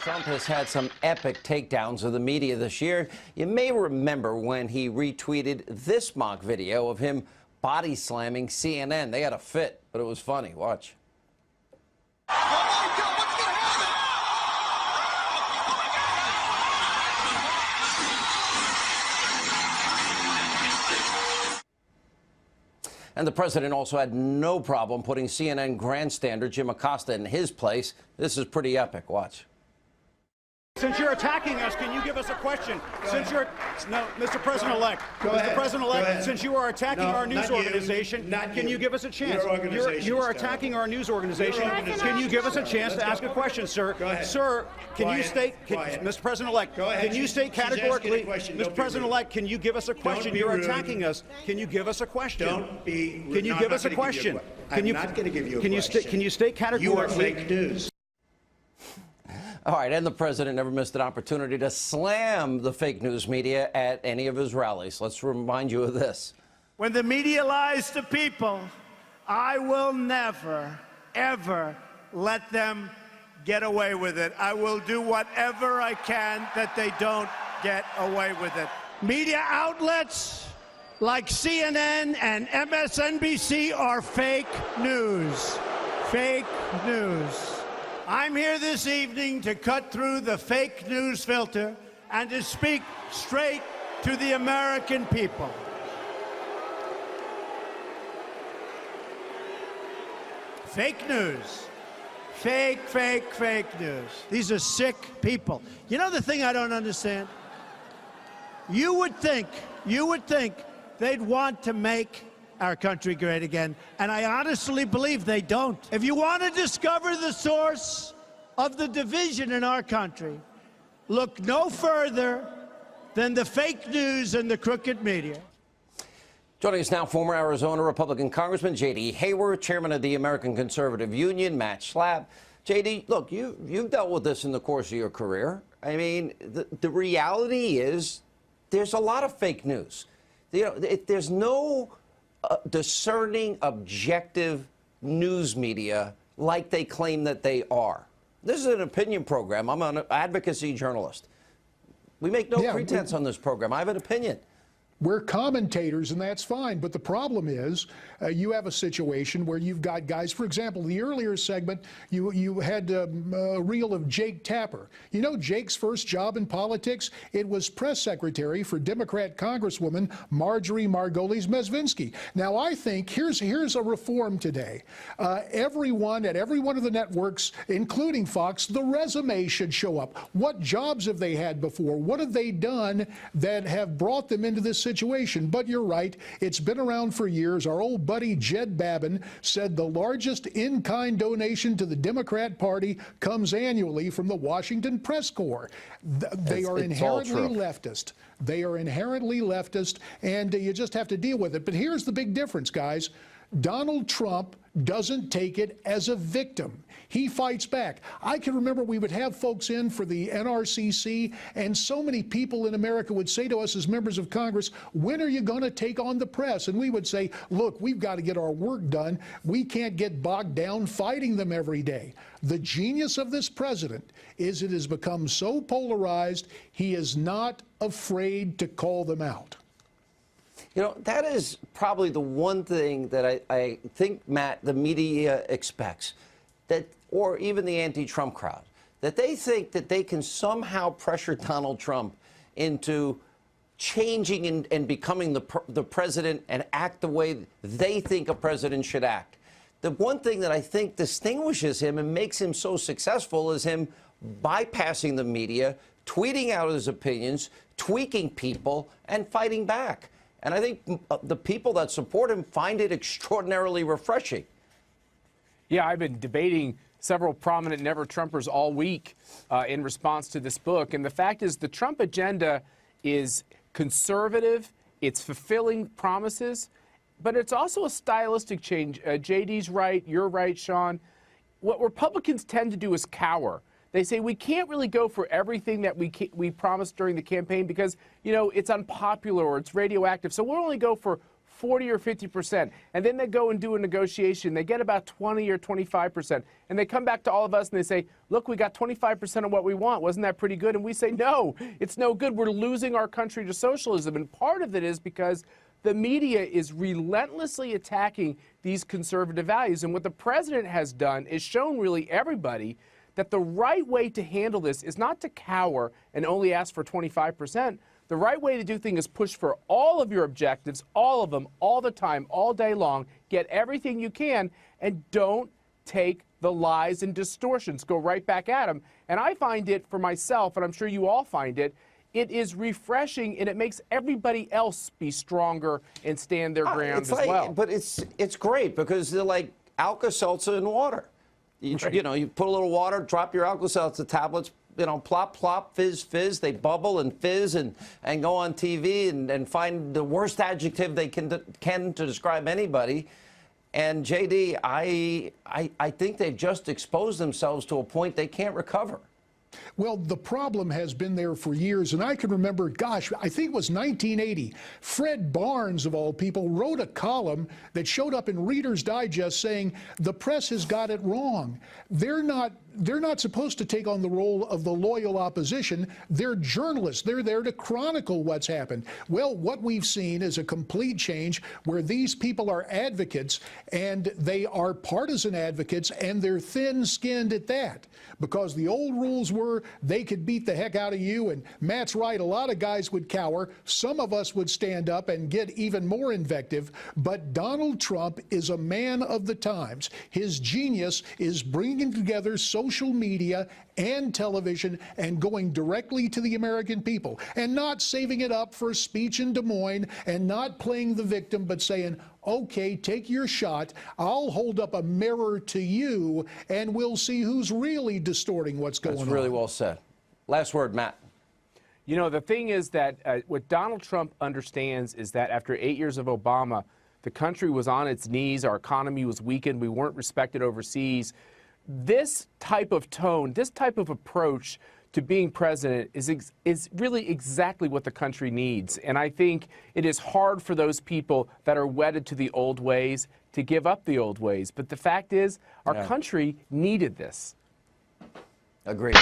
Trump has had some epic takedowns of the media this year. You may remember when he retweeted this mock video of him body slamming CNN. They had a fit, but it was funny. Watch. And the president also had no problem putting CNN grandstander Jim Acosta in his place. This is pretty epic. Watch. Since you're attacking us, can you give us a question? Since you're Mr. President-elect, Mr. President-elect, since you are attacking our news organization, can you give us a chance? You are attacking our news organization. Can you give us a chance to ask a question, sir? Sir, can you state, Mr. President-elect, can you state categorically, Mr. President-elect, can you give us a question? You're attacking us. Can you give us a question? Can you give us a question? I'm not going to give you a question. Can you state categorically? You are fake news. All right, and the president never missed an opportunity to slam the fake news media at any of his rallies. Let's remind you of this. When the media lies to people, I will never, ever let them get away with it. I will do whatever I can that they don't get away with it. Media outlets like CNN and MSNBC are fake news. Fake news. I'm here this evening to cut through the fake news filter and to speak straight to the American people. Fake news. Fake news. These are sick people. You know the thing I don't understand? You would think they'd want to make our country great again, and I honestly believe they don't. If you want to discover the source of the division in our country, look no further than the fake news and the crooked media. Joining us now, former Arizona Republican Congressman J.D. Hayworth, chairman of the American Conservative Union, Matt Schlapp. J.D., look, you've dealt with this in the course of your career. I mean, the reality is there's a lot of fake news. You know, there's no discerning, objective news media like they claim that they are. This is an opinion program. I'm an advocacy journalist. We make no pretense on this program. I have an opinion. We're commentators, and that's fine. But the problem is you have a situation where you've got guys, for example, the earlier segment, you had a reel of Jake Tapper. You know Jake's first job in politics? It was press secretary for Democrat Congresswoman Marjorie Margolis Mezvinsky. Now, I think here's a reform today. Everyone at every one of the networks, including Fox, the resume should show up. What jobs have they had before? What have they done that have brought them into this situation? But you're right, it's been around for years. Our old buddy Jed Babin said the largest in-kind donation to the Democrat Party comes annually from the Washington Press Corps. They are inherently leftist. They are inherently leftist, and you just have to deal with it. But here's the big difference, guys. Donald Trump doesn't take it as a victim. He fights back. I can remember we would have folks in for the NRCC, and so many people in America would say to us as members of Congress, when are you going to take on the press? And we would say, look, we've got to get our work done. We can't get bogged down fighting them every day. The genius of this president is it has become so polarized, he is not afraid to call them out. You know, that is probably the one thing that I think, Matt, the media expects, that, or even the anti-Trump crowd, that they think that they can somehow pressure Donald Trump into changing and becoming the president and act the way they think a president should act. The one thing that I think distinguishes him and makes him so successful is him bypassing the media, tweeting out his opinions, tweaking people, and fighting back. And I think the people that support him find it extraordinarily refreshing. Yeah, I've been debating several prominent Never-Trumpers all week in response to this book. And the fact is the Trump agenda is conservative. It's fulfilling promises. But it's also a stylistic change. JD's right. You're right, Sean. What Republicans tend to do is cower. They say we can't really go for everything that we promised during the campaign because, you know, it's unpopular or it's radioactive. So we'll only go for 40 or 50%. And then they go and do a negotiation. They get about 20 or 25%. And they come back to all of us and they say, look, we got 25% of what we want. Wasn't that pretty good? And we say, no, it's no good. We're losing our country to socialism. And part of it is because the media is relentlessly attacking these conservative values. And what the president has done is shown really everybody that the right way to handle this is not to cower and only ask for 25%. The right way to do things is push for all of your objectives, all of them, all the time, all day long. Get everything you can, and don't take the lies and distortions. Go right back at them. And I find it for myself, and I'm sure you all find it, it is refreshing, and it makes everybody else be stronger and stand their ground as well. But it's great because they're like Alka-Seltzer in water. You know, you put a little water, drop your Alka-Seltzer tablets, you know, plop, plop, fizz, fizz. They bubble and fizz and go on TV and find the worst adjective they can to describe anybody. And, JD, I think they've just exposed themselves to a point they can't recover. Well, the problem has been there for years, and I can remember, gosh, I think it was 1980. Fred Barnes, of all people, wrote a column that showed up in Reader's Digest saying the press has got it wrong. They're not supposed to take on the role of the loyal opposition. They're journalists. They're there to chronicle what's happened. Well, what we've seen is a complete change where these people are advocates, and they are partisan advocates, and they're thin-skinned at that. Because the old rules were they could beat the heck out of you, and Matt's right, a lot of guys would cower. Some of us would stand up and get even more invective. But Donald Trump is a man of the times. His genius is bringing together social media and television and going directly to the American people and not saving it up for a speech in Des Moines and not playing the victim, but saying, okay, take your shot. I'll hold up a mirror to you and we'll see who's really distorting what's going on. That's really well said. Last word, Matt. You know, the thing is that what Donald Trump understands is that after 8 years of Obama, the country was on its knees, our economy was weakened, we weren't respected overseas. This type of tone, this type of approach to being president is really exactly what the country needs. And I think it is hard for those people that are wedded to the old ways to give up the old ways. But the fact is, our country needed this. Agreed.